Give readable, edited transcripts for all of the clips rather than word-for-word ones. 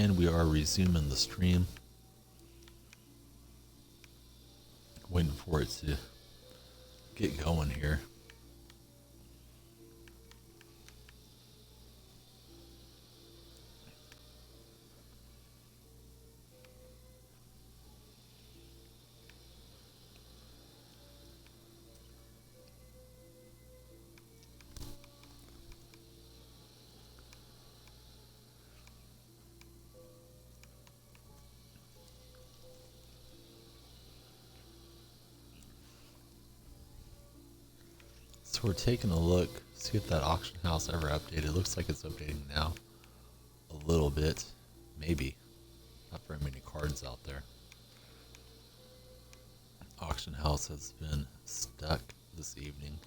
And we are resuming the stream. Waiting for it to get going here. So we're taking a look, see if that auction house ever updated. It looks like it's updating now a little bit, maybe. Not very many cards out there. Auction house has been stuck this evening.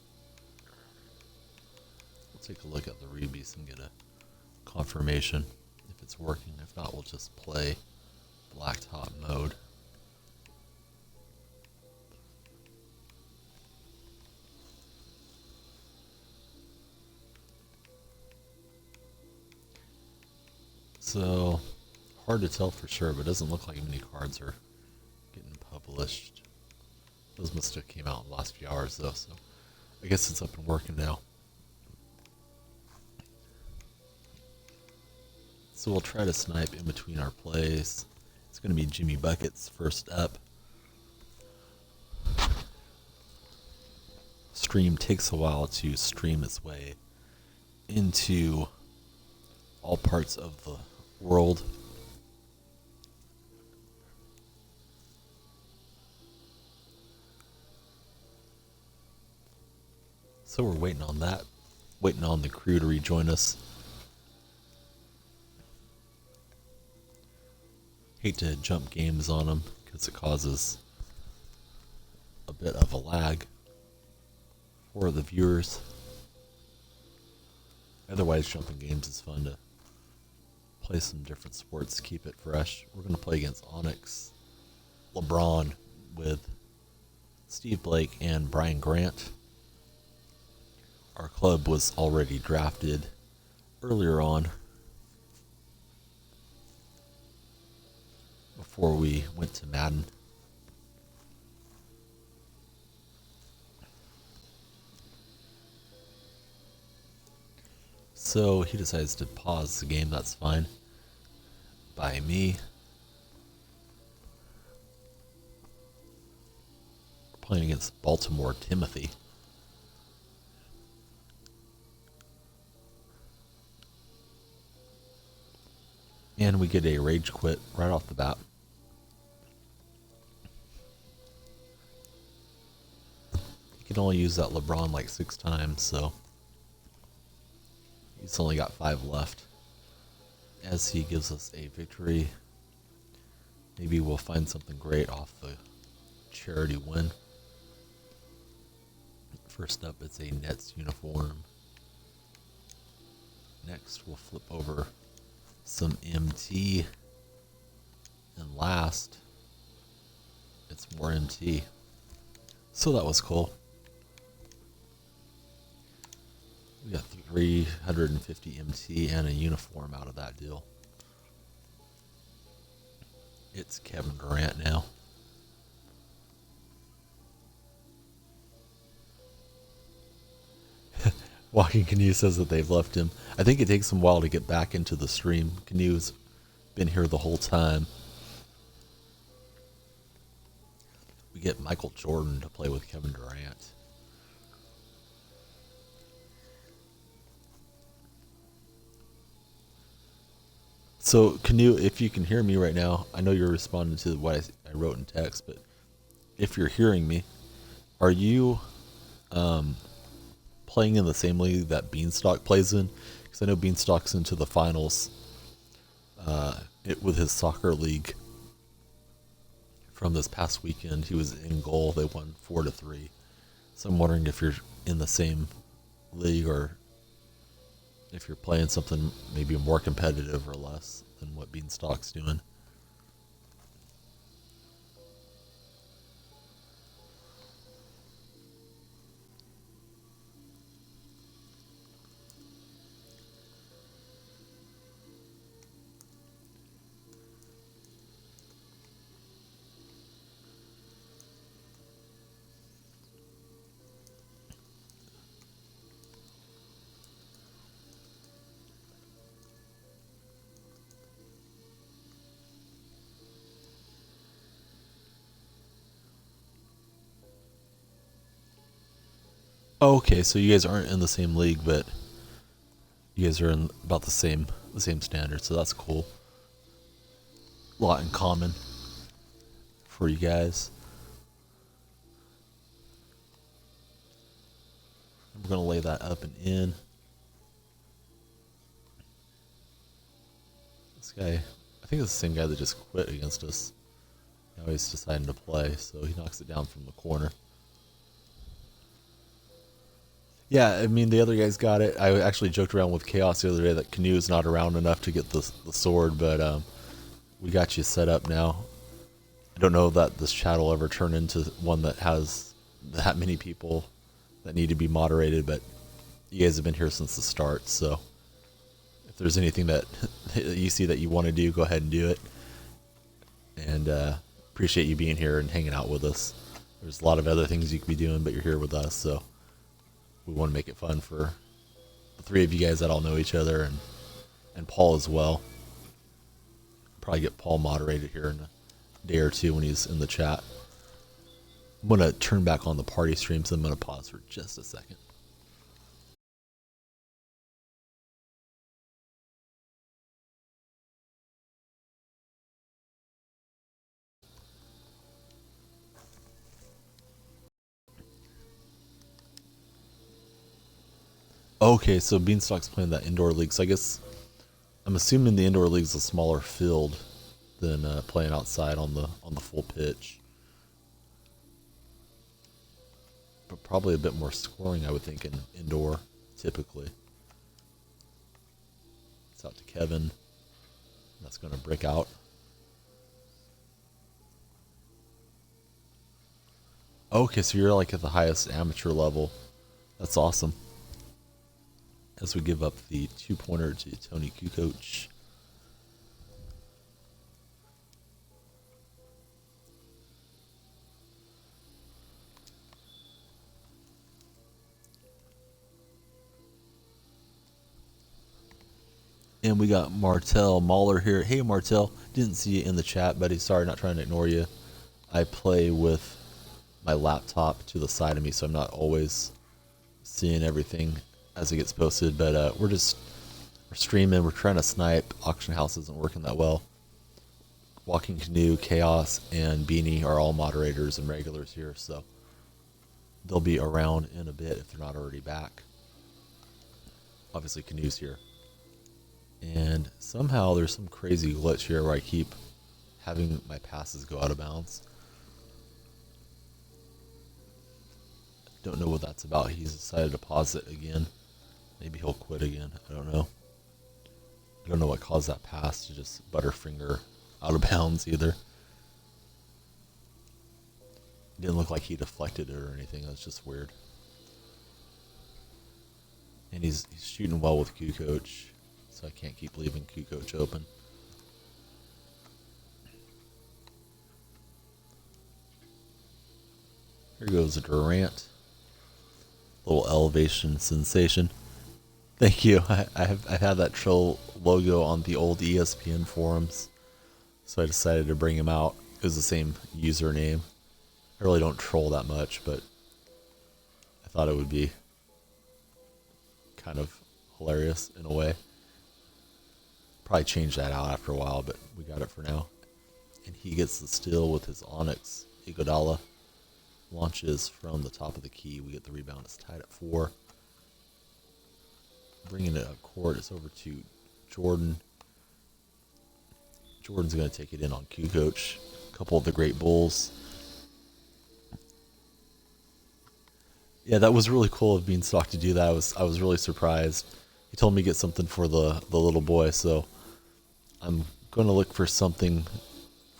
We'll take a look at the rebeats and get a confirmation if it's working. If not, we'll just play blacktop mode. So, hard to tell for sure, but it doesn't look like many cards are getting published. Those must have came out in the last few hours though, so I guess it's up and working now. So we'll try to snipe in between our plays. It's going to be Jimmy Buckets first up. Stream takes a while to stream its way into all parts of the world. So we're waiting on that, waiting on the crew to rejoin us. Hate to jump games on them because it causes a bit of a lag for the viewers. Otherwise, jumping games is fun to play some different sports, keep it fresh. We're going to play against Onyx, LeBron with Steve Blake and Brian Grant. Our club was already drafted earlier on before we went to Madden. So he decides to pause the game, that's fine by me. We're playing against Baltimore Timothy. And we get a rage quit right off the bat. You can only use that LeBron like 6 times, so he's only got 5 left. As he gives us a victory, maybe we'll find something great off the charity win. First up, it's a Nets uniform. Next, we'll flip over some MT. And last, it's more MT. So that was cool. We got 350 MT and a uniform out of that deal. It's Kevin Durant now. Walking Canoe says that they've left him. I think it takes him a while to get back into the stream. Canoe's been here the whole time. We get Michael Jordan to play with Kevin Durant. So, Canoe, if you can hear me right now, I know you're responding to what I wrote in text, but if you're hearing me, are you playing in the same league that Beanstalk plays in? Because I know Beanstalk's into the finals with his soccer league from this past weekend. He was in goal. They won 4-3. So I'm wondering if you're in the same league or if you're playing something maybe more competitive or less than what Beanstalk's doing. Oh, okay, so you guys aren't in the same league, but you guys are in about the same standard, so that's cool. A lot in common for you guys. We're gonna lay that up and in. This guy, I think it's the same guy that just quit against us. Now he's deciding to play, so he knocks it down from the corner. Yeah, I mean, the other guys got it. I actually joked around with Chaos the other day that Canoe's not around enough to get the sword, but we got you set up now. I don't know that this chat will ever turn into one that has that many people that need to be moderated, but you guys have been here since the start, so if there's anything that you see that you want to do, go ahead and do it. And appreciate you being here and hanging out with us. There's a lot of other things you could be doing, but you're here with us, so we want to make it fun for the three of you guys that all know each other, and Paul as well. Probably get Paul moderated here in a day or two when he's in the chat. I'm going to turn back on the party stream, so I'm going to pause for just a second. Okay, so Beanstalk's playing that indoor league, so I guess I'm assuming the indoor league's a smaller field than playing outside on the full pitch. But probably a bit more scoring, I would think, in indoor, typically. It's out to Kevin. That's going to break out. Okay, so you're like at the highest amateur level. That's awesome. As we give up the 2-pointer to Tony Kukoc. And we got Martel Mahler here. Hey, Martel. Didn't see you in the chat, buddy. Sorry, not trying to ignore you. I play with my laptop to the side of me, so I'm not always seeing everything as it gets posted. But we're streaming. We're trying to snipe. Auction House isn't working that well. Walking Canoe, Chaos, and Beanie are all moderators and regulars here, so they'll be around in a bit if they're not already back. Obviously, Canoe's here. And somehow there's some crazy glitch here where I keep having my passes go out of bounds. Don't know what that's about. He's decided to pause it again. Maybe he'll quit again. I don't know. I don't know what caused that pass to just butterfinger out of bounds either. It didn't look like he deflected it or anything. That's just weird. And he's shooting well with Kukoc. So I can't keep leaving Kukoc open. Here goes Durant. Little elevation sensation. Thank you. I've had that troll logo on the old ESPN forums, so I decided to bring him out. It was the same username. I really don't troll that much, but I thought it would be kind of hilarious in a way. Probably change that out after a while, but we got it for now. And he gets the steal with his Onyx. Iguodala launches from the top of the key. We get the rebound. It's tied at 4. Bringing it up court. It's over to Jordan. Jordan's going to take it in on Kukoc. A couple of the great Bulls. Yeah, that was really cool of Beanstalk to do that. I was really surprised. He told me to get something for the little boy, so I'm going to look for something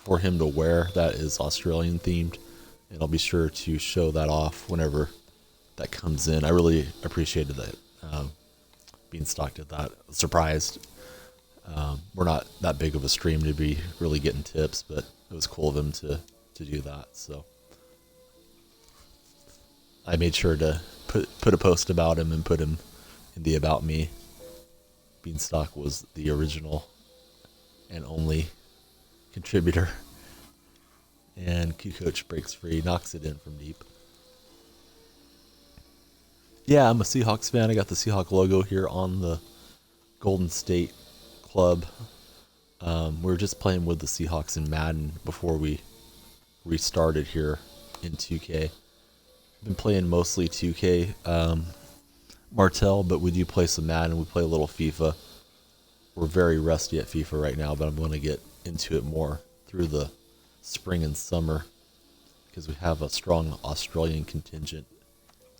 for him to wear that is Australian themed, and I'll be sure to show that off whenever that comes in. I really appreciated that. Beanstalk did that. Surprised. We're not that big of a stream to be really getting tips, but it was cool of him to do that. So I made sure to put a post about him and put him in the About Me. Beanstalk was the original and only contributor. And Kukoc breaks free, knocks it in from deep. Yeah, I'm a Seahawks fan. I got the Seahawk logo here on the Golden State Club. We were just playing with the Seahawks in Madden before we restarted here in 2K. Been playing mostly 2K, Martell, but we do play some Madden. We play a little FIFA. We're very rusty at FIFA right now, but I'm going to get into it more through the spring and summer because we have a strong Australian contingent,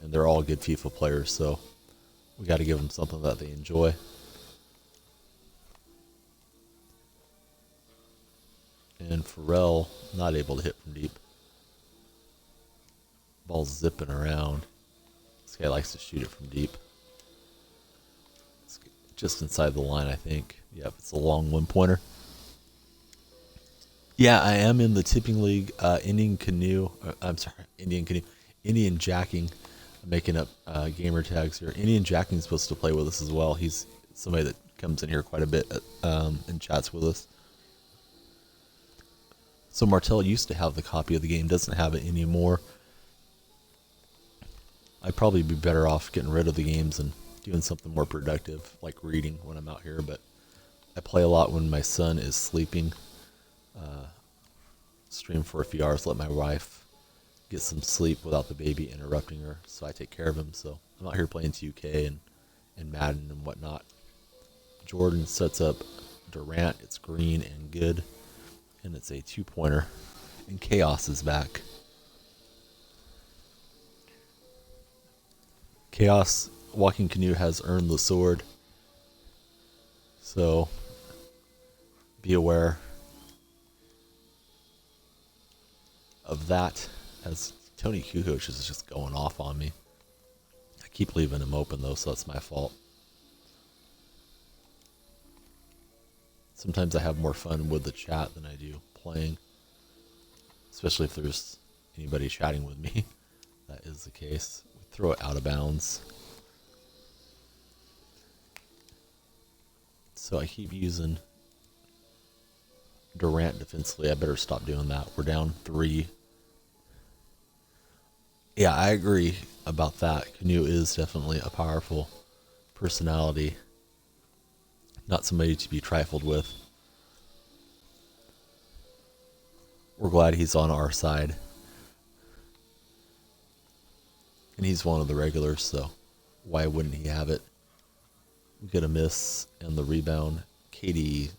and they're all good FIFA players, so we got to give them something that they enjoy. And Pharrell not able to hit from deep. Ball's zipping around. This guy likes to shoot it from deep. It's just inside the line, I think. Yep, it's a long one-pointer. Yeah, I am in the tipping league, Indian Jacking. I'm making up gamer tags here. Indian Jacking's supposed to play with us as well. He's somebody that comes in here quite a bit and chats with us. So Martell used to have the copy of the game, doesn't have it anymore. I'd probably be better off getting rid of the games and doing something more productive, like reading when I'm out here. But I play a lot when my son is sleeping. Stream for a few hours, let my wife get some sleep without the baby interrupting her. So I take care of him. So I'm out here playing 2K and Madden and whatnot. Jordan sets up Durant. It's green and good. And it's a two-pointer. And Chaos is back. Chaos Walking Canoe has earned the sword. So be aware of that, as Tony Kukoc is just going off on me. I keep leaving him open though, so that's my fault. Sometimes I have more fun with the chat than I do playing, especially if there's anybody chatting with me. That is the case. We throw it out of bounds. So I keep using Durant defensively. I better stop doing that. We're down 3. Yeah, I agree about that. Canoe is definitely a powerful personality. Not somebody to be trifled with. We're glad he's on our side. And he's one of the regulars, so why wouldn't he have it? We get a miss and the rebound. Katie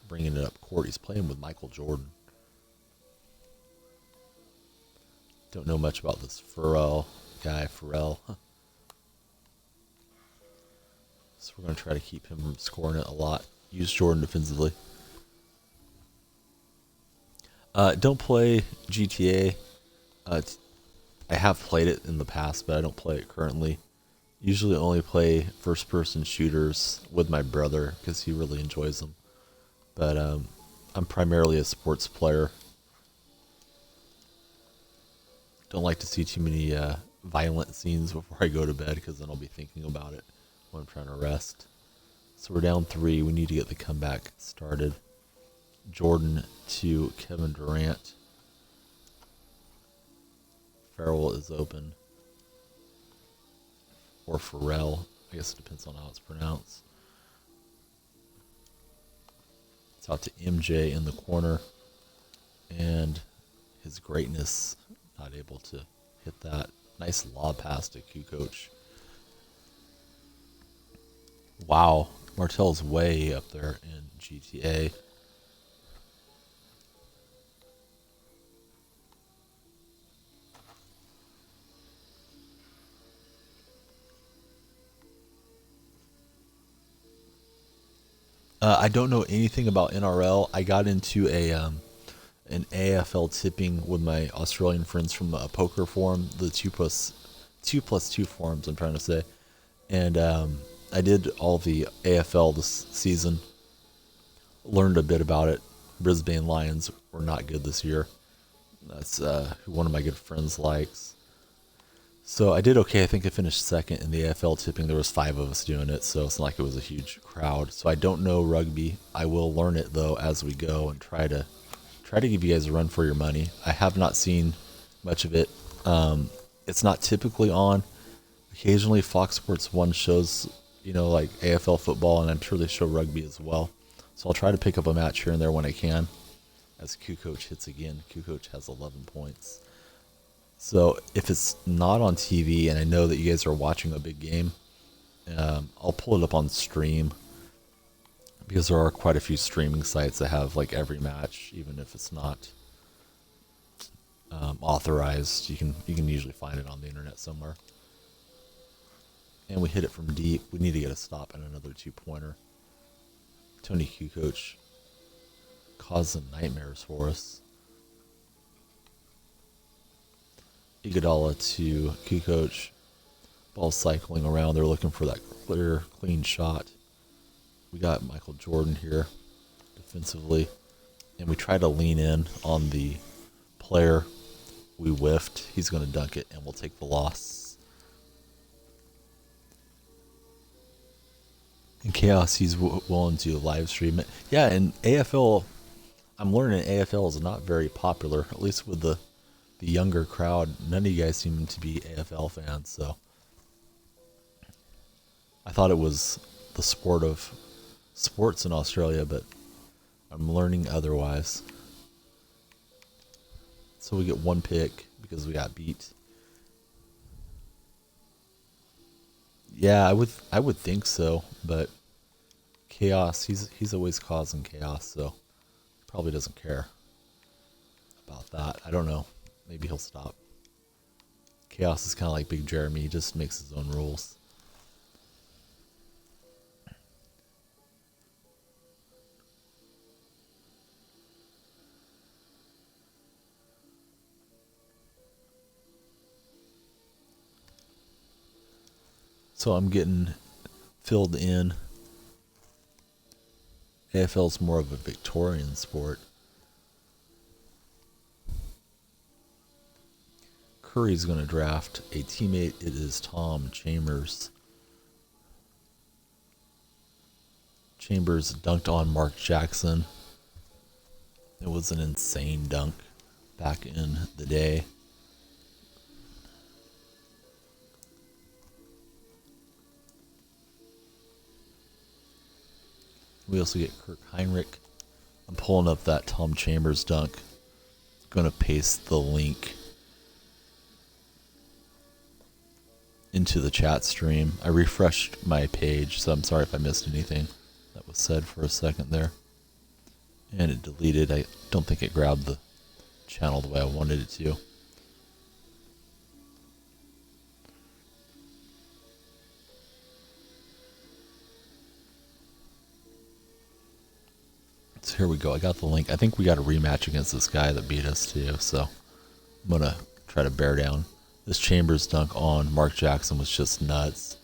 bringing it up court. He's playing with Michael Jordan. Don't know much about this Pharrell guy, Pharrell. So we're going to try to keep him from scoring it a lot. Use Jordan defensively. Don't play GTA. I have played it in the past, but I don't play it currently. Usually only play first-person shooters with my brother because he really enjoys them. But I'm primarily a sports player. Don't like to see too many violent scenes before I go to bed because then I'll be thinking about it when I'm trying to rest. So we're down 3. We need to get the comeback started. Jordan to Kevin Durant. Farrell is open. Or Pharrell. I guess it depends on how it's pronounced. It's out to MJ in the corner. And his greatness, not able to hit that. Nice lob pass to Kukoc. Wow. Martell's way up there in GTA. I don't know anything about NRL. I got into an AFL tipping with my Australian friends from a poker forum, the 2+2 forums, I'm trying to say. And I did all the AFL this season. Learned a bit about it. Brisbane Lions were not good this year. That's who one of my good friends likes. So I did okay. I think I finished second in the AFL tipping. There was 5 of us doing it, so it's not like it was a huge crowd. So I don't know rugby. I will learn it though as we go and try to give you guys a run for your money. I have not seen much of it. It's not typically on. occasionally Fox Sports 1 shows, like AFL football, and I'm sure they show rugby as well. So I'll try to pick up a match here and there when I can. As Q-Coach hits again. Q-Coach has 11 points. So if it's not on TV and I know that you guys are watching a big game, I'll pull it up on stream, because there are quite a few streaming sites that have like every match, even if it's not authorized. You can usually find it on the internet somewhere. And we hit it from deep. We need to get a stop and another 2-pointer. Tony Q-Coach causing nightmares for us. Iguodala to Q-Coach. Ball cycling around. They're looking for that clear, clean shot. We got Michael Jordan here defensively. And we try to lean in on the player. We whiffed. He's going to dunk it, and we'll take the loss. In Chaos, he's willing to live stream it. Yeah, and AFL, I'm learning AFL is not very popular, at least with the younger crowd. None of you guys seem to be AFL fans, so I thought it was the sport of sports in Australia, but I'm learning otherwise. So we get 1 pick because we got beat. Yeah, I would think so, but Chaos, he's always causing chaos, so he probably doesn't care about that. I don't know. Maybe he'll stop. Chaos is kind of like Big Jeremy. He just makes his own rules. So I'm getting filled in. AFL is more of a Victorian sport. Curry's going to draft a teammate. It is Tom Chambers. Chambers dunked on Mark Jackson. It was an insane dunk back in the day. We also get Kirk Heinrich. I'm pulling up that Tom Chambers dunk. Going to paste the link into the chat stream. I refreshed my page, so I'm sorry if I missed anything that was said for a second there. And it deleted. I don't think it grabbed the channel the way I wanted it to. So here we go. I got the link. I think we got a rematch against this guy that beat us too. So I'm going to try to bear down. This Chambers dunk on Mark Jackson was just nuts.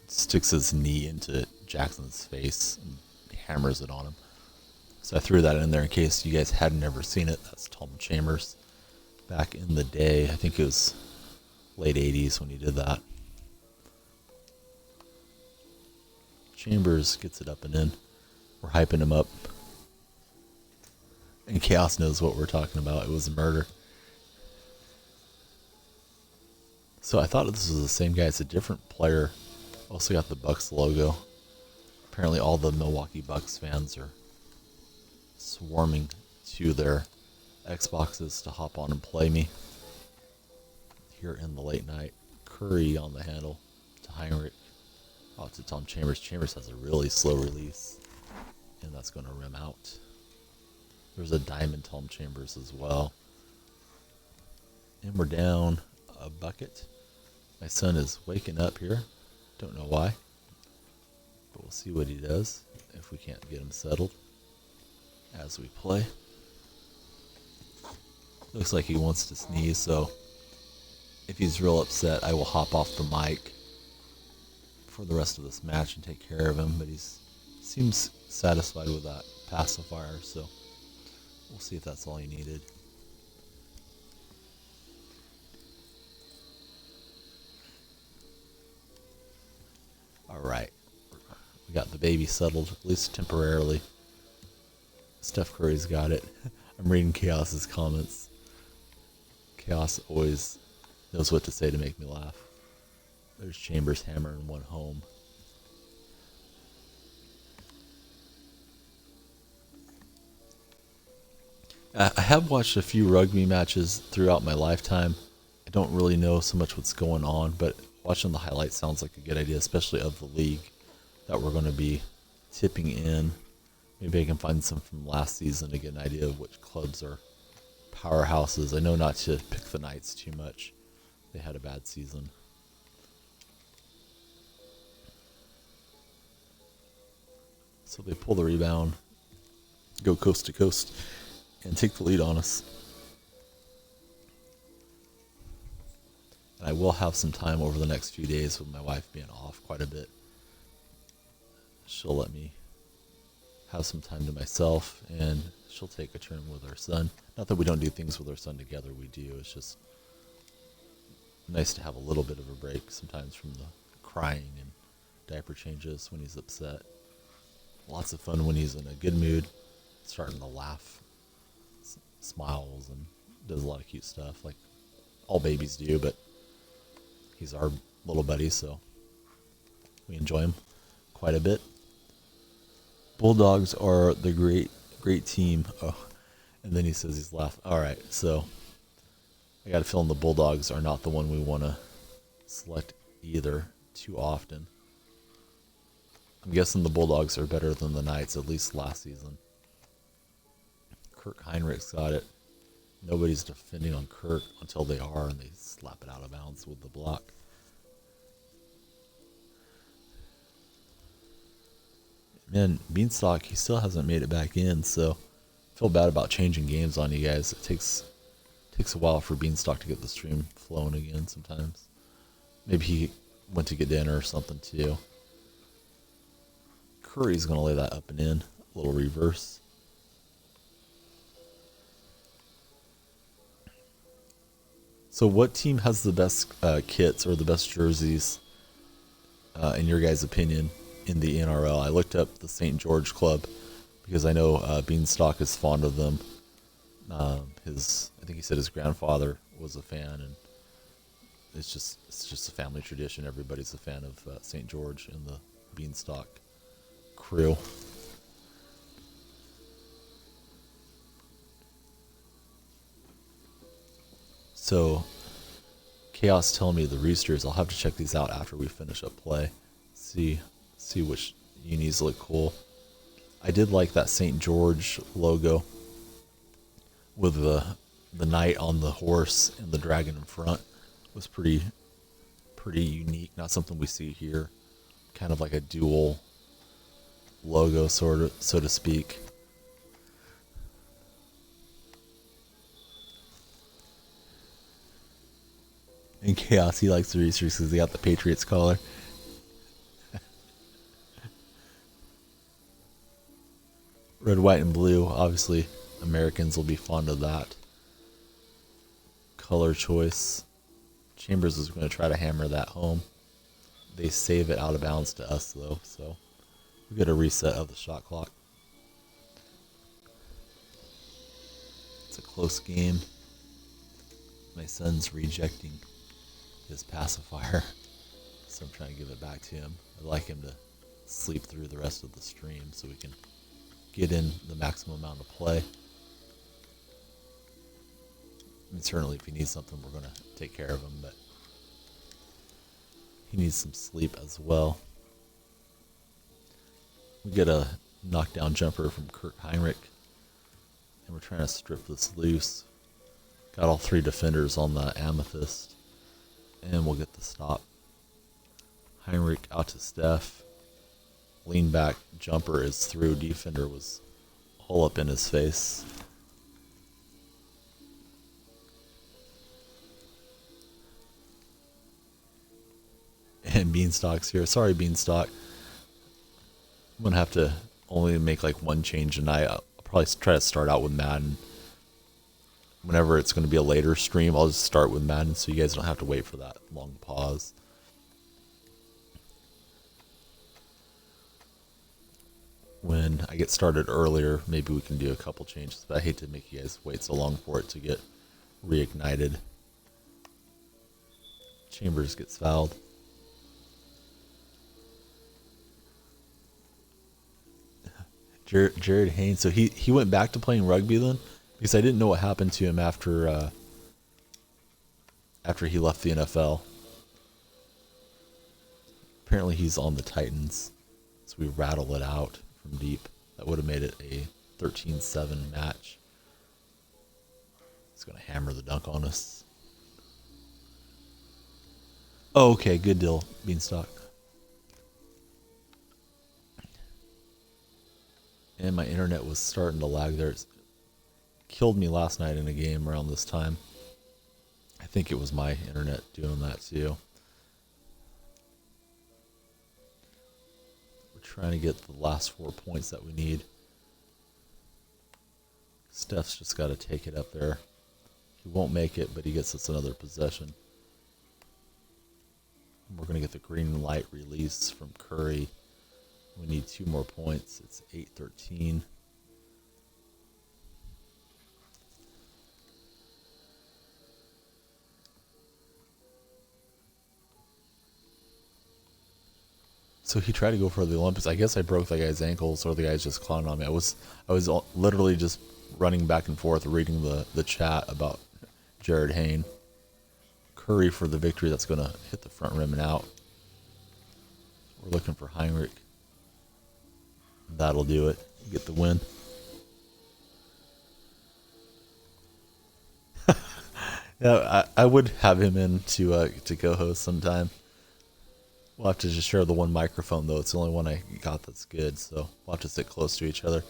Sticks his knee into Jackson's face and hammers it on him. So I threw that in there in case you guys hadn't ever seen it. That's Tom Chambers. Back in the day, I think it was late 80s when he did that. Chambers gets it up and in. We're hyping him up. And Chaos knows what we're talking about. It was a murder. So I thought this was the same guy. It's a different player. Also got the Bucks logo. Apparently all the Milwaukee Bucks fans are swarming to their Xboxes to hop on and play me. Here in the late night. Curry on the handle to Heinrich. Out to Tom Chambers. Chambers has a really slow release. And that's going to rim out. There's a diamond Tom Chambers as well. And we're down a bucket. My son is waking up here. Don't know why. But we'll see what he does if we can't get him settled as we play. Looks like he wants to sneeze, so if he's real upset, I will hop off the mic for the rest of this match and take care of him. But he seems satisfied with that pacifier, so we'll see if that's all he needed. Alright. We got the baby settled, at least temporarily. Steph Curry's got it. I'm reading Chaos's comments. Chaos always knows what to say to make me laugh. There's Chambers hammering one home. I have watched a few rugby matches throughout my lifetime. I don't really know so much what's going on, but watching the highlights sounds like a good idea, especially of the league that we're going to be tipping in. Maybe I can find some from last season to get an idea of which clubs are powerhouses. I know not to pick the Knights too much. They had a bad season. So they pull the rebound, go coast to coast, and take the lead on us. And I will have some time over the next few days with my wife being off quite a bit. She'll let me have some time to myself, and she'll take a turn with our son. Not that we don't do things with our son together, we do. It's just nice to have a little bit of a break sometimes from the crying and diaper changes when he's upset. Lots of fun when he's in a good mood, starting to laugh, smiles, and does a lot of cute stuff like all babies do, but he's our little buddy, so we enjoy him quite a bit. Bulldogs are the great team. Oh, and then he says he's laughing. All right, so I got a feeling the Bulldogs are not the one we want to select either too often. I'm guessing the Bulldogs are better than the Knights, at least last season. Kirk Heinrich's got it. Nobody's defending on Kirk until they are, and they slap it out of bounds with the block. Man, Beanstalk, he still hasn't made it back in, so I feel bad about changing games on you guys. It takes a while for Beanstalk to get the stream flowing again sometimes. Maybe he went to get dinner or something too. Curry's going to lay that up and in. A little reverse. So what team has the best kits or the best jerseys, in your guys' opinion, in the NRL? I looked up the St. George Club because I know Beanstalk is fond of them. I think he said his grandfather was a fan, and it's just a family tradition. Everybody's a fan of St. George and the Beanstalk crew. So Chaos telling me the Roosters. I'll have to check these out after we finish up play. See which unis look cool. I did like that St. George logo with the knight on the horse and the dragon in front. It was pretty unique. Not something we see here. Kind of like a dual logo, sort of, so to speak. And Chaos, he likes the Roosters because they got the Patriots collar. Red, white, and blue. Obviously, Americans will be fond of that color choice. Chambers is going to try to hammer that home. They save it out of bounds to us, though, so we get a reset of the shot clock. It's a close game. My son's rejecting his pacifier, so I'm trying to give it back to him. I'd like him to sleep through the rest of the stream so we can get in the maximum amount of play. I mean, certainly if he needs something, we're going to take care of him, but he needs some sleep as well. We get a knockdown jumper from Kirk Heinrich, and we're trying to strip this loose. Got all three defenders on the Amthest, and we'll get the stop. Heinrich out to Steph. Lean back jumper is through. Defender was all up in his face. And Beanstalk's here. Sorry, Beanstalk. I'm going to have to only make like one change tonight. I'll probably try to start out with Madden. Whenever it's going to be a later stream, I'll just start with Madden so you guys don't have to wait for that long pause. When I get started earlier, maybe we can do a couple changes, but I hate to make you guys wait so long for it to get reignited. Chambers gets fouled. Jared Haynes. So he went back to playing rugby then, because I didn't know what happened to him after he left the NFL. Apparently he's on the Titans, so we rattle it out from deep. That would have made it a 13-7 match. He's gonna hammer the dunk on us. Oh, okay, good deal, Beanstalk. And my internet was starting to lag there. It killed me last night in a game around this time. I think it was my internet doing that too. We're trying to get the last 4 points that we need. Steph's just got to take it up there. He won't make it, but he gets us another possession. We're going to get the green light release from Curry. We need 2 more points. It's 8-13. So he tried to go for the Olympics. I guess I broke the guy's ankles, or the guy's just clowning on me. I was literally just running back and forth, reading the chat about Jared Hayne. Curry for the victory. That's going to hit the front rim and out. We're looking for Heinrich. That'll do it. Get the win. Yeah, I would have him in to co-host sometime. We'll have to just share the one microphone, though. It's the only one I got that's good, so we'll have to sit close to each other.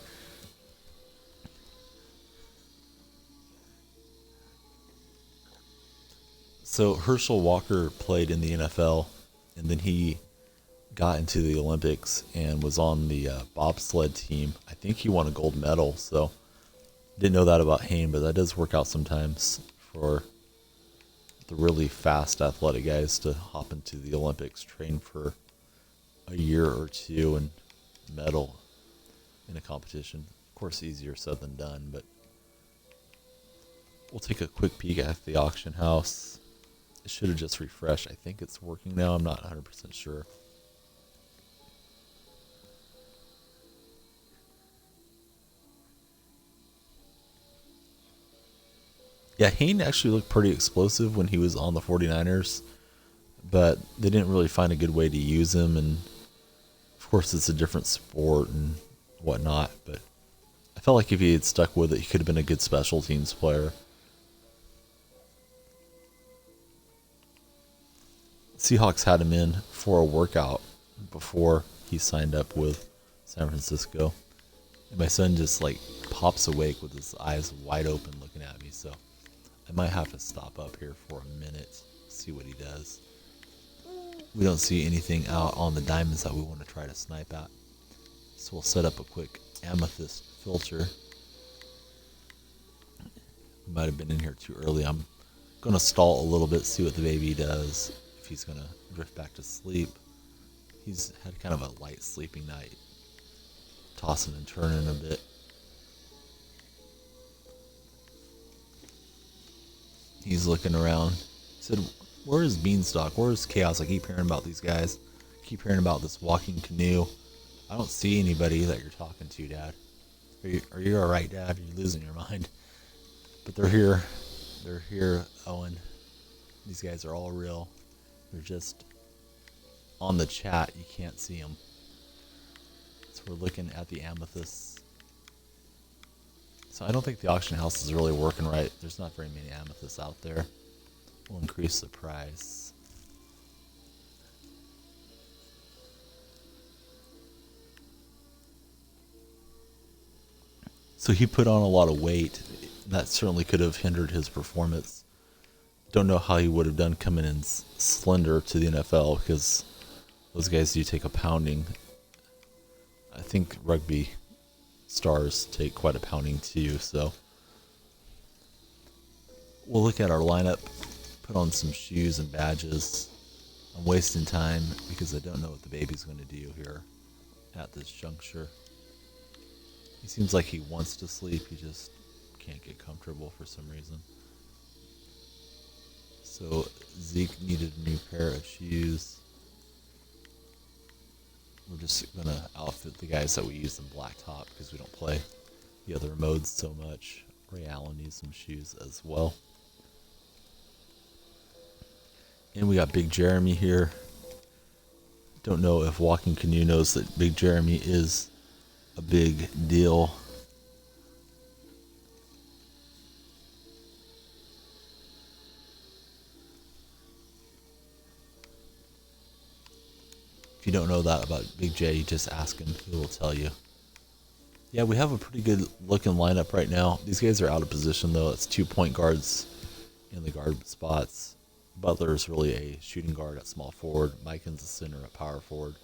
So Herschel Walker played in the NFL, and then he got into the Olympics and was on the bobsled team. I think he won a gold medal, so didn't know that about Hayne, but that does work out sometimes for the really fast athletic guys to hop into the Olympics, train for a year or two, and medal in a competition. Of course, easier said than done, but we'll take a quick peek at the auction house. It should have just refreshed. I think it's working now. I'm not 100% sure. Yeah, Hayne actually looked pretty explosive when he was on the 49ers, but they didn't really find a good way to use him, and of course it's a different sport and whatnot, but I felt like if he had stuck with it, he could have been a good special teams player. Seahawks had him in for a workout before he signed up with San Francisco, and my son just like pops awake with his eyes wide open looking at me, so I might have to stop up here for a minute, see what he does. We don't see anything out on the diamonds that we want to try to snipe at, so we'll set up a quick Amthest filter. We might have been in here too early. I'm going to stall a little bit, see what the baby does, if he's going to drift back to sleep. He's had kind of a light sleeping night, tossing and turning a bit. He's looking around. He said, "Where is Beanstalk? Where is Chaos? I keep hearing about these guys. I keep hearing about this walking canoe. I don't see anybody that you're talking to, Dad. Are you all right, Dad? Are you losing your mind?" But they're here. They're here, Owen. These guys are all real. They're just on the chat. You can't see them. So we're looking at the amethysts. So I don't think the auction house is really working right. There's not very many amethysts out there. We'll increase the price. So he put on a lot of weight. That certainly could have hindered his performance. Don't know how he would have done coming in slender to the NFL, because those guys do take a pounding. I think rugby stars take quite a pounding too, so we'll look at our lineup, put on some shoes and badges. I'm wasting time because I don't know what the baby's going to do here at this juncture. He seems like he wants to sleep, he just can't get comfortable for some reason. So Zeke needed a new pair of shoes. We're just going to outfit the guys that we use in blacktop because we don't play the other modes so much. Ray Allen needs some shoes as well. And we got Big Jeremy here. Don't know if Walking Canoe knows that Big Jeremy is a big deal. If you don't know that about Big J, you just ask him. He will tell you. Yeah, we have a pretty good looking lineup right now. These guys are out of position, though. It's 2 point guards in the guard spots. Butler is really a shooting guard at small forward. Mikan's a center at power forward.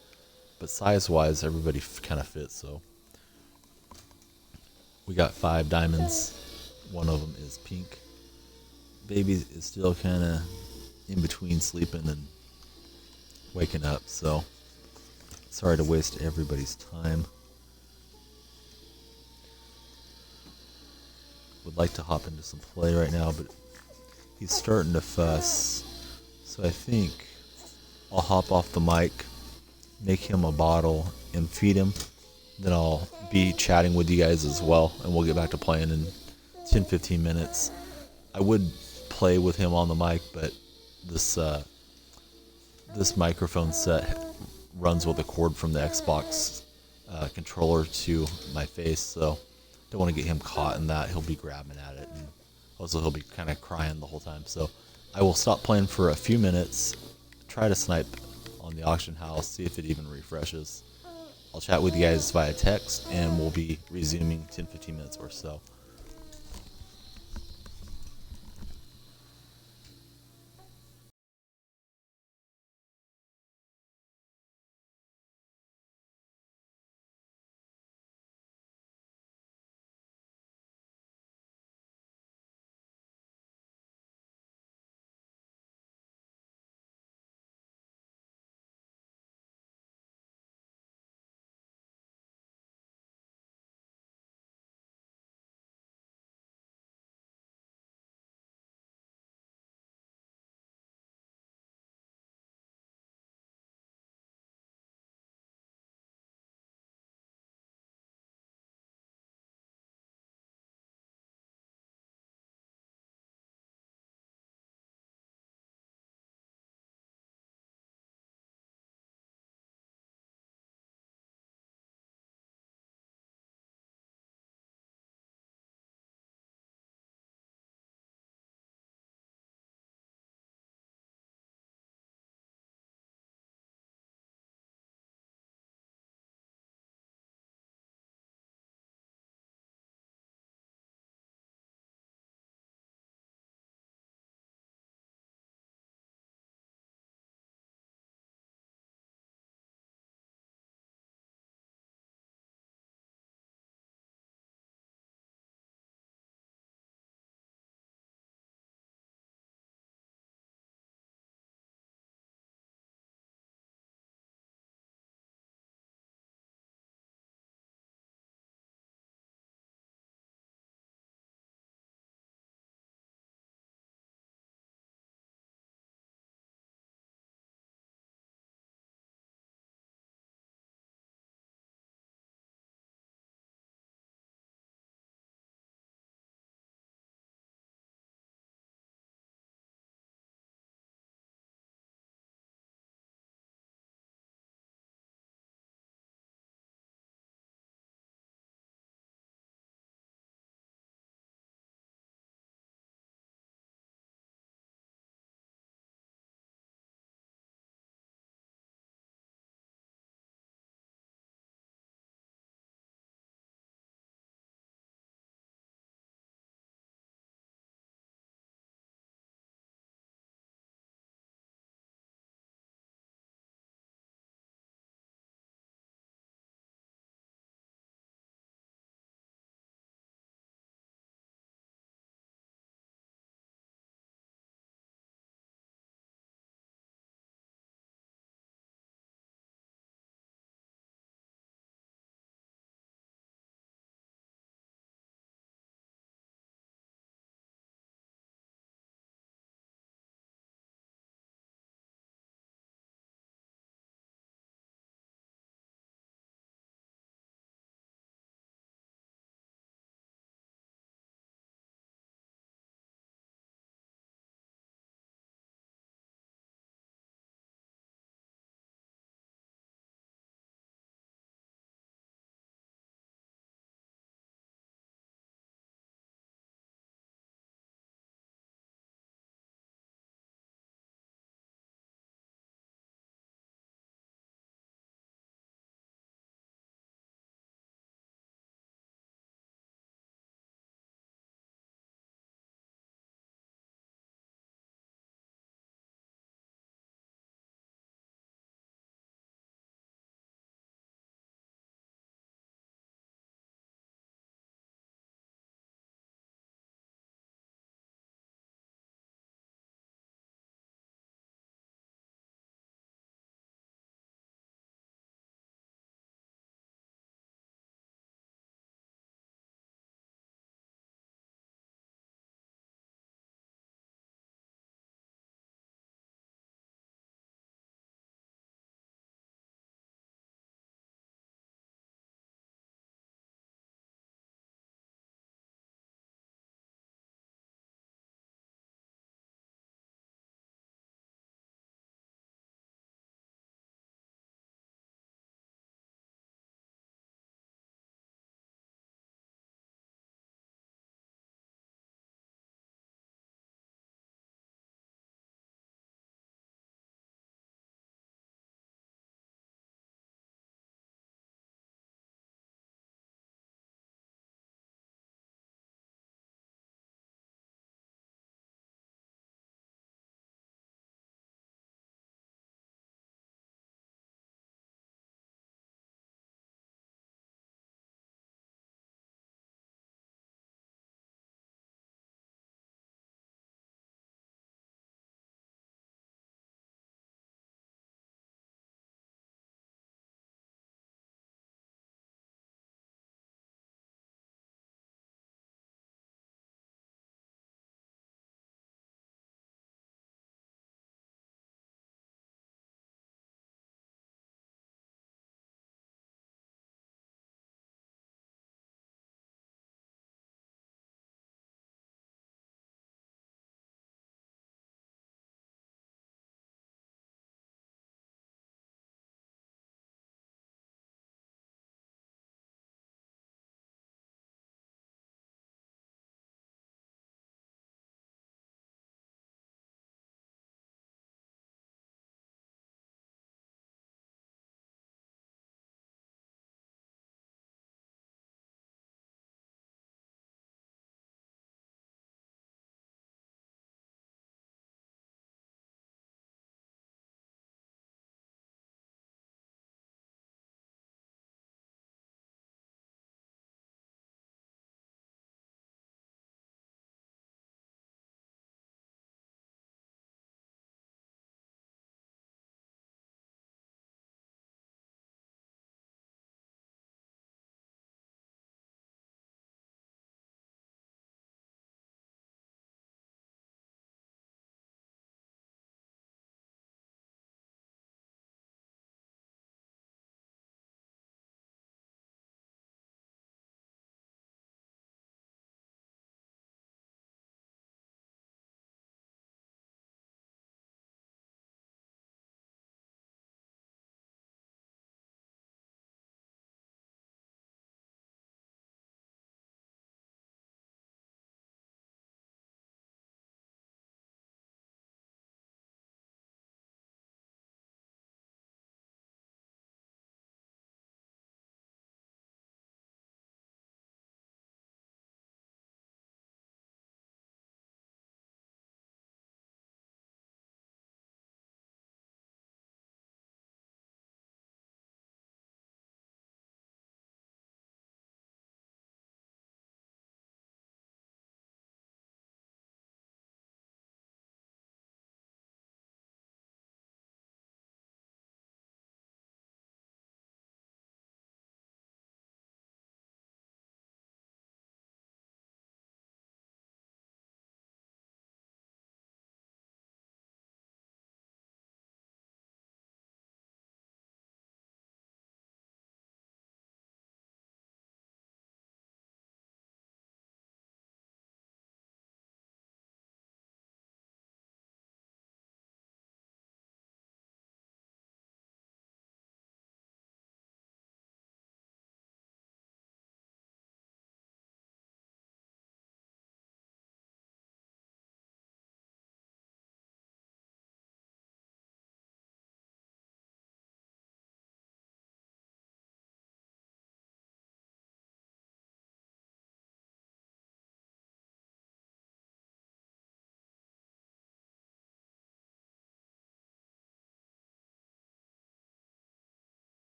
But size-wise, everybody kind of fits, so. We got 5 diamonds. One of them is pink. Baby is still kind of in between sleeping and waking up, so sorry to waste everybody's time. Would like to hop into some play right now, but he's starting to fuss. So I think I'll hop off the mic, make him a bottle, and feed him. Then I'll be chatting with you guys as well, and we'll get back to playing in 10-15 minutes. I would play with him on the mic, but this microphone set runs with a cord from the Xbox controller to my face, so don't want to get him caught in that. He'll be grabbing at it, and also he'll be kind of crying the whole time. So I will stop playing for a few minutes, try to snipe on the auction house, see if it even refreshes. I'll chat with you guys via text, and we'll be resuming 10-15 minutes or so.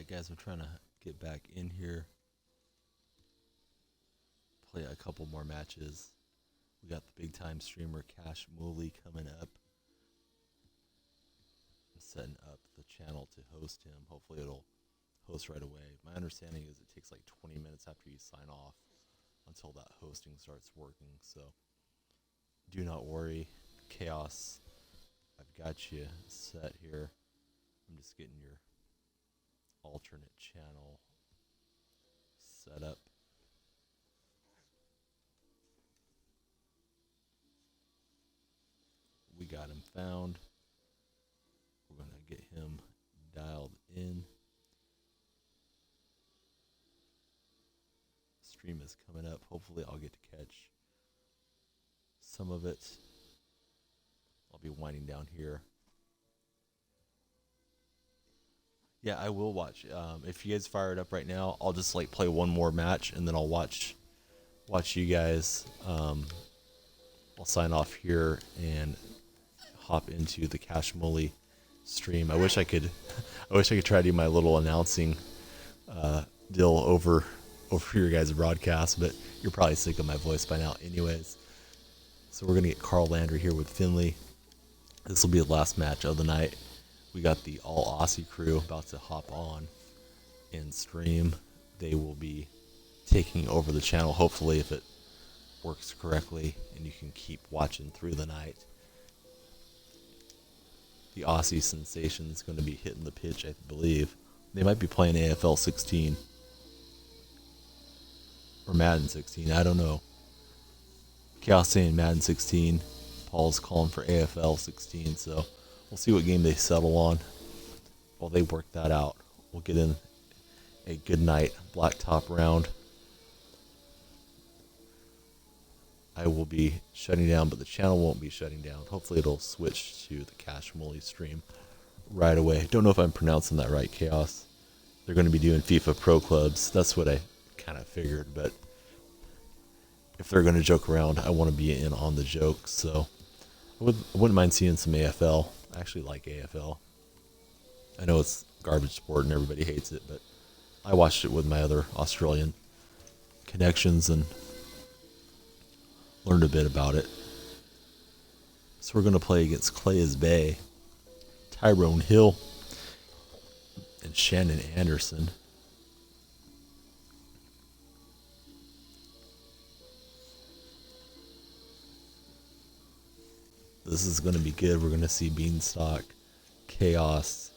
Alright guys, I'm trying to get back in here, play a couple more matches. We got the big time streamer Cash Mooley coming up. I'm setting up the channel to host him. Hopefully it'll host right away. My understanding is it takes like 20 minutes after you sign off until that hosting starts working, so do not worry. Chaos, I've got you set here. I'm just getting your alternate channel set up. We got him found. We're going to get him dialed in. Stream is coming up. Hopefully I'll get to catch some of it. I'll be winding down here. Yeah, I will watch. If you guys fire it up right now, I'll just like play one more match and then I'll watch you guys. I'll sign off here and hop into the Cash Mooley stream. I wish I could try to do my little announcing deal over your guys' broadcast, but you're probably sick of my voice by now anyways. So we're gonna get Carl Landry here with Finley. This will be the last match of the night. We got the all Aussie crew about to hop on and stream. They will be taking over the channel, hopefully, if it works correctly and you can keep watching through the night. The Aussie sensation is going to be hitting the pitch, I believe. They might be playing AFL 16 or Madden 16. I don't know. Chaos saying Madden 16. Paul's calling for AFL 16. So we'll see what game they settle on. While they work that out, we'll get in a good night blacktop round. I will be shutting down, but the channel won't be shutting down. Hopefully it'll switch to the Cash Mooley stream right away. Don't know if I'm pronouncing that right, Chaos. They're going to be doing FIFA Pro Clubs. That's what I kind of figured, but if they're going to joke around, I want to be in on the joke. So I wouldn't mind seeing some AFL. I actually like AFL. I know it's garbage sport and everybody hates it, but I watched it with my other Australian connections and learned a bit about it. So we're going to play against Clay's Bay, Tyrone Hill, and Shannon Anderson. This is going to be good. We're going to see Beanstalk, Chaos,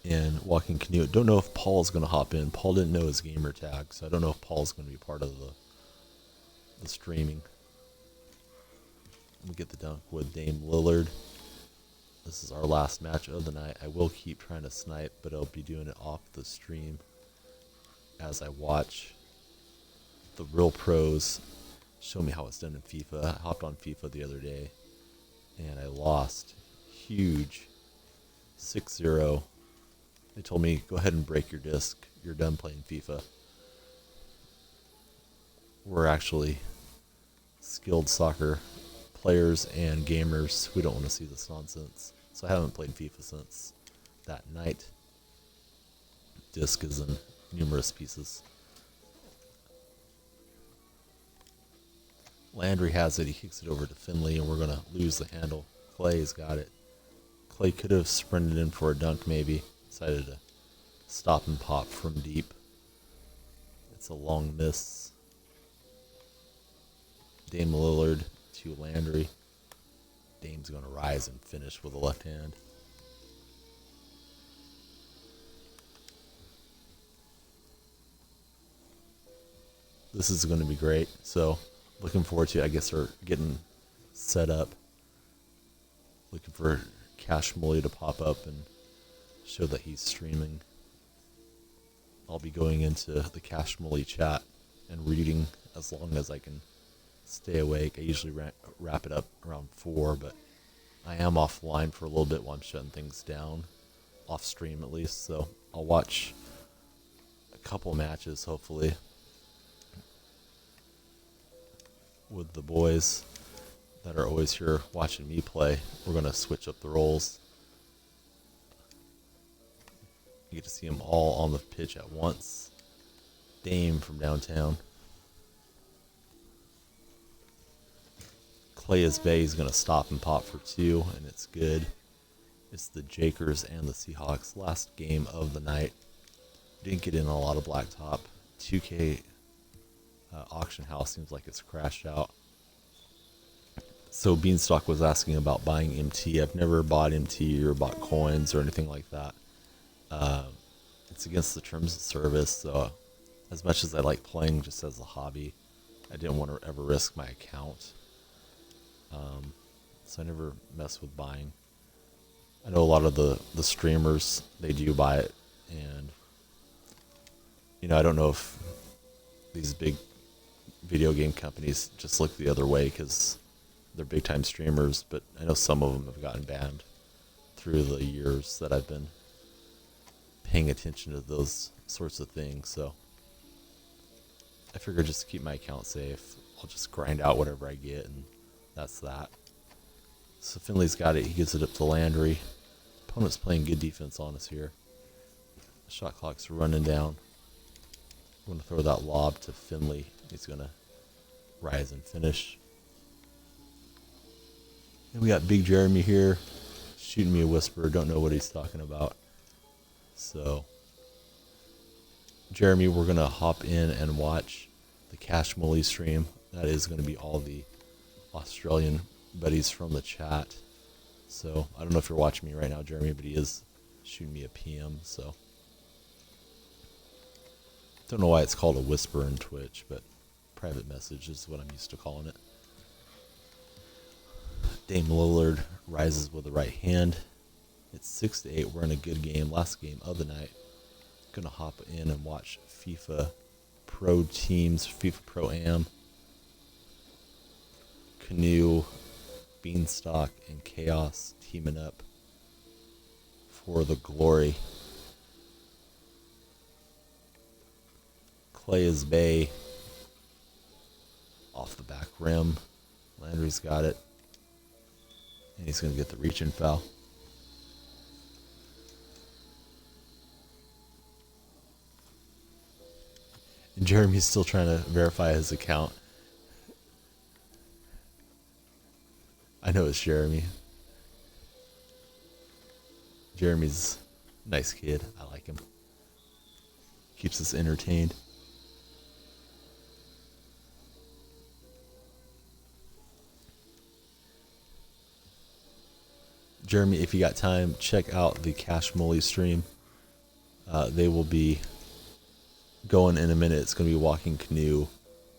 and Walking Canoe. Don't know if Paul's going to hop in. Paul didn't know his gamer tag, so I don't know if Paul's going to be part of the streaming. We get the dunk with Dame Lillard. This is our last match of the night. I will keep trying to snipe, but I'll be doing it off the stream as I watch the real pros show me how it's done in FIFA. I hopped on FIFA the other day and I lost huge 6-0. They told me, go ahead and break your disc. You're done playing FIFA. We're actually skilled soccer players and gamers. We don't want to see this nonsense. So I haven't played FIFA since that night. Disc is in numerous pieces. Landry has it. He kicks it over to Finley, and we're going to lose the handle. Clay's got it. Clay could have sprinted in for a dunk maybe. Decided to stop and pop from deep. It's a long miss. Dame Lillard to Landry. Dame's going to rise and finish with a left hand. This is going to be great. So looking forward to it. I guess we're getting set up. Looking for Cash Mooley to pop up and show that he's streaming. I'll be going into the Cash Mooley chat and reading as long as I can stay awake. I usually wrap it up around 4, but I am offline for a little bit while I'm shutting things down, off stream at least. So I'll watch a couple matches hopefully with the boys that are always here watching me play. We're going to switch up the roles. get to see them all on the pitch at once. Dame from downtown. Clay's Bay is going to stop and pop for 2, and it's good. It's the Jakers and the Seahawks. Last game of the night. Didn't get in a lot of blacktop. 2K auction house seems like it's crashed out. So Beanstalk was asking about buying MT. I've never bought MT or bought coins or anything like that. It's against the terms of service. So as much as I like playing just as a hobby, I didn't want to ever risk my account. So I never mess with buying. I know a lot of the streamers, they do buy it. And, I don't know if these big video game companies just look the other way because they're big time streamers, but I know some of them have gotten banned through the years that I've been paying attention to those sorts of things. So I figure just to keep my account safe, I'll just grind out whatever I get, and that's that. So Finley's got it. He gives it up to Landry. Opponent's playing good defense on us here. The shot clock's running down. I'm going to throw that lob to Finley. He's going to rise and finish. And we got Big Jeremy here shooting me a whisper. Don't know what he's talking about. So, Jeremy, we're going to hop in and watch the Cash Mully stream. That is going to be all the Australian buddies from the chat. So, I don't know if you're watching me right now, Jeremy, but he is shooting me a PM. So, don't know why it's called a whisper in Twitch, but private message is what I'm used to calling it. Dame Lillard rises with the right hand. It's 6-8. We're in a good game. Last game of the night. Gonna hop in and watch FIFA Pro Teams, FIFA Pro Am. Canoe, Beanstalk, and Chaos teaming up for the glory. Clay's Bay off the back rim. Landry's got it. And he's going to get the reach-in foul. And Jeremy's still trying to verify his account. I know it's Jeremy. Jeremy's a nice kid. I like him. Keeps us entertained. Jeremy, if you got time, check out the Cash Mully stream. They will be going in a minute. It's going to be Walking Canoe,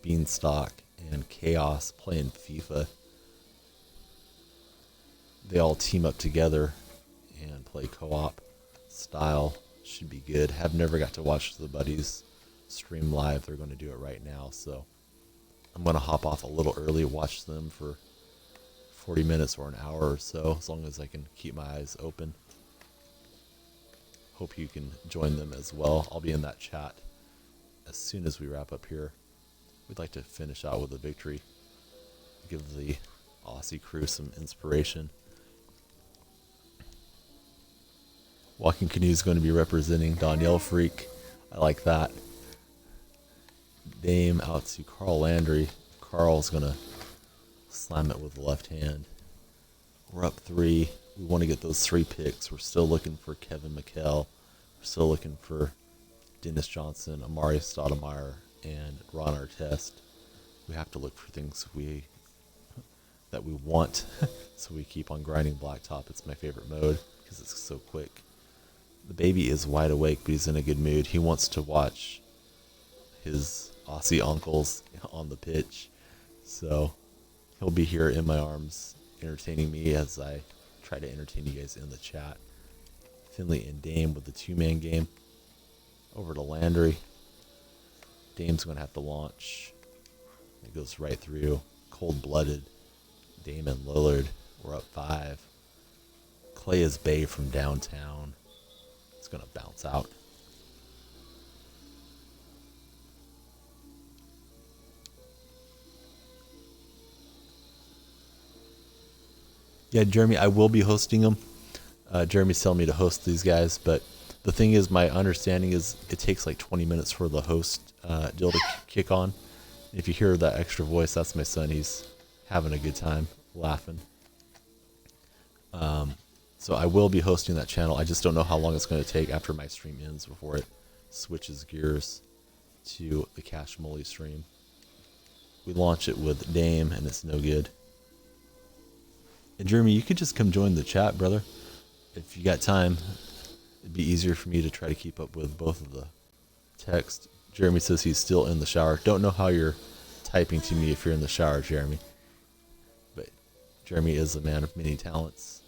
Beanstalk, and Chaos playing FIFA. They all team up together and play co-op style. Should be good. Have never got to watch the buddies stream live. They're going to do it right now. So I'm going to hop off a little early, watch them for 40 minutes or an hour or so, as long as I can keep my eyes open. Hope you can join them as well. I'll be in that chat as soon as we wrap up here. We'd like to finish out with a victory. Give the Aussie crew some inspiration. Walking Canoe is going to be representing Danielle Freak. I like that. Dame out to Carl Landry. Carl's going to slam it with the left hand. We're up 3. We want to get those 3 picks. We're still looking for Kevin McHale. We're still looking for Dennis Johnson, Amari Stoudemire, and Ron Artest. We have to look for things that we want, so we keep on grinding blacktop. It's my favorite mode because it's so quick. The baby is wide awake, but he's in a good mood. He wants to watch his Aussie uncles on the pitch, so he'll be here in my arms entertaining me as I try to entertain you guys in the chat. Finley and Dame with the 2-man game. Over to Landry. Dame's going to have to launch. It goes right through. Cold-blooded. Dame and Lillard. We're up 5. Clay's Bay from downtown. It's going to bounce out. Yeah, Jeremy, I will be hosting them. Jeremy's telling me to host these guys, but The thing is, my understanding is it takes like 20 minutes for the host deal to kick on. If you hear that extra voice, that's my son. He's having a good time, laughing. So I will be hosting that channel. I just don't know how long it's going to take after my stream ends before it switches gears to the Cash Molly stream. We launch it with Dame, and it's no good. And Jeremy, you could just come join the chat, brother. If you got time, it'd be easier for me to try to keep up with both of the text. Jeremy says he's still in the shower. Don't know how you're typing to me if you're in the shower, Jeremy. But Jeremy is a man of many talents.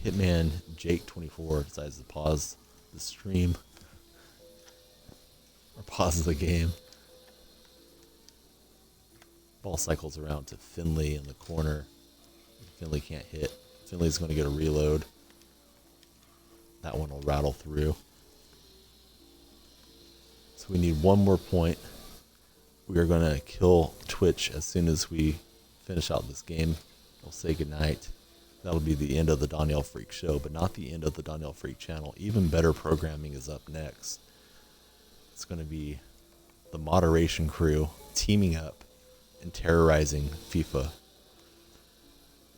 Hitman Jake24 decides to pause the stream. Or pause the game. Ball cycles around to Finley in the corner. Finley can't hit. Finley's going to get a reload. That one will rattle through. So we need one more point. We are going to kill Twitch as soon as we finish out this game. We'll say goodnight. That'll be the end of the Danielle Freak show, but not the end of the Danielle Freak channel. Even better programming is up next. It's going to be the moderation crew teaming up and terrorizing FIFA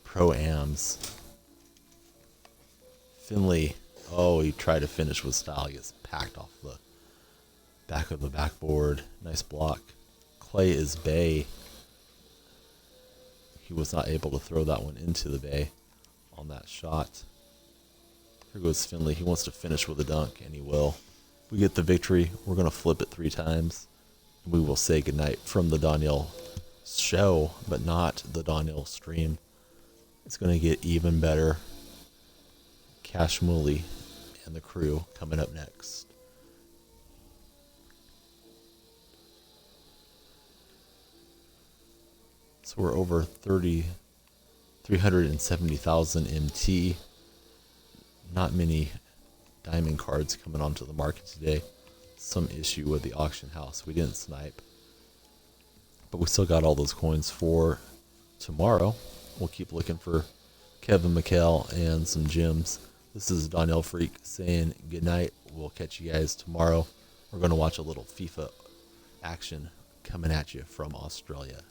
Pro-Ams. Finley, oh, he tried to finish with style. He gets packed off the back of the backboard. Nice block. Clay is Bay. He was not able to throw that one into the Bay on that shot. Here goes Finley. He wants to finish with a dunk, and he will. We get the victory. We're going to flip it 3 times. And we will say goodnight from the Danielle show, but not the Danielle stream. It's going to get even better. Cash Mooley and the crew coming up next. So we're over 370,000 MT. Not many diamond cards coming onto the market today. Some issue with the auction house. We didn't snipe. But we still got all those coins for tomorrow. We'll keep looking for Kevin McHale and some gems. This is Danielle Freak saying goodnight. We'll catch you guys tomorrow. We're going to watch a little FIFA action coming at you from Australia.